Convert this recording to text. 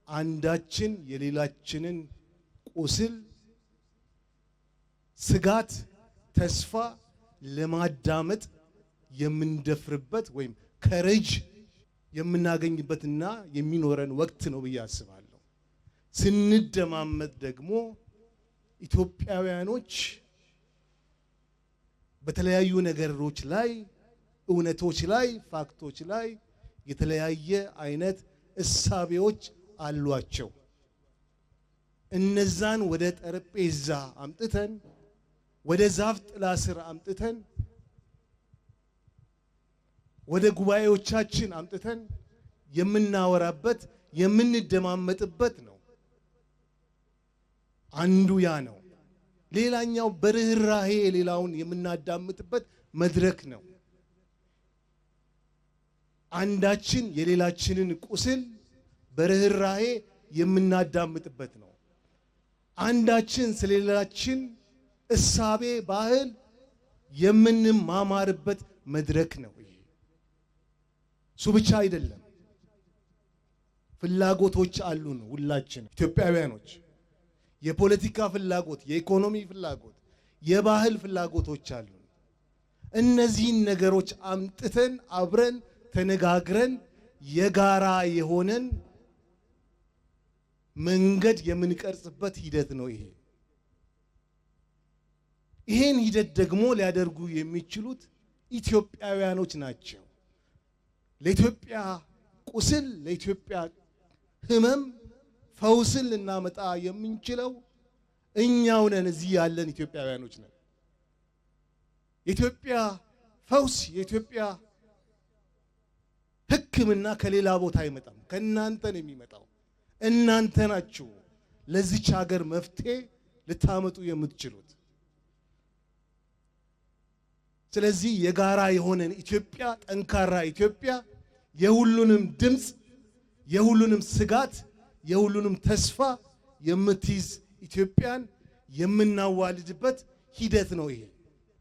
አንዳችን የሌላችንን ቁስል ስጋት ተስፋ ለማዳመጥ የምንደፍርበት ወይም ከረጅ የምናገኝበትና የሚኖረን ወቅት ነው ብዬ አስባለሁ። ስንደማመጥ ደግሞ ኢትዮጵያውያኖች በተለያዩ ነገሮች ላይ እውነቶች ላይ ፋክቶች ላይ የተለያየ አይነት እሳቤዎች አሏቸው። እነዛን ወደ ጠረጴዛ አምጥተን ወደ ዛፍ ጥላ ስር አምጥተን ወደ ጉባኤዎቻችን አምጥተን የምናወራበት የምንደማመጥበት ነው። አንዱ ያ ነው። ሌላኛው በርህራሄ ሌላውን የምናዳምጥበት መድረክ ነው። አንዳችን የሌላችንን ቁስል በርህራሄ የምናዳምጥበት ነው። አንዳችን ስለሌላችን እሳቤ ባህል የምንማማርበት መድረክ ነው። እሱ ብቻ አይደለም። ፍላጎቶች አሉን። ሁላችን ኢትዮጵያውያኖች የፖለቲካ ፍላጎት፣ የኢኮኖሚ ፍላጎት፣ የባህል ፍላጎቶች አሉን። እነዚህን ነገሮች አምጥተን አብረን ተነጋግረን የጋራ የሆነን መንገድ የምንቀርጽበት ሂደት ነው ይሄ። ይሄን ሂደት ደግሞ ሊያደርጉ የሚችሉት ኢትዮጵያውያኖች ናቸው። ለኢትዮጵያ ቁስል፣ ለኢትዮጵያ ህመም ፈውስን ልናመጣ የምንችለው እኛው ነን። እዚህ ያለን ኢትዮጵያውያኖች ነን። የኢትዮጵያ ፈውስ፣ የኢትዮጵያ ሕክምና ከሌላ ቦታ አይመጣም፣ ከእናንተ ነው የሚመጣው። እናንተ ናችሁ ለዚች ሀገር መፍትሄ ልታመጡ የምትችሉት። ስለዚህ የጋራ የሆነን ኢትዮጵያ፣ ጠንካራ ኢትዮጵያ፣ የሁሉንም ድምፅ፣ የሁሉንም ስጋት፣ የሁሉንም ተስፋ የምትይዝ ኢትዮጵያን የምናዋልድበት ሂደት ነው ይሄ።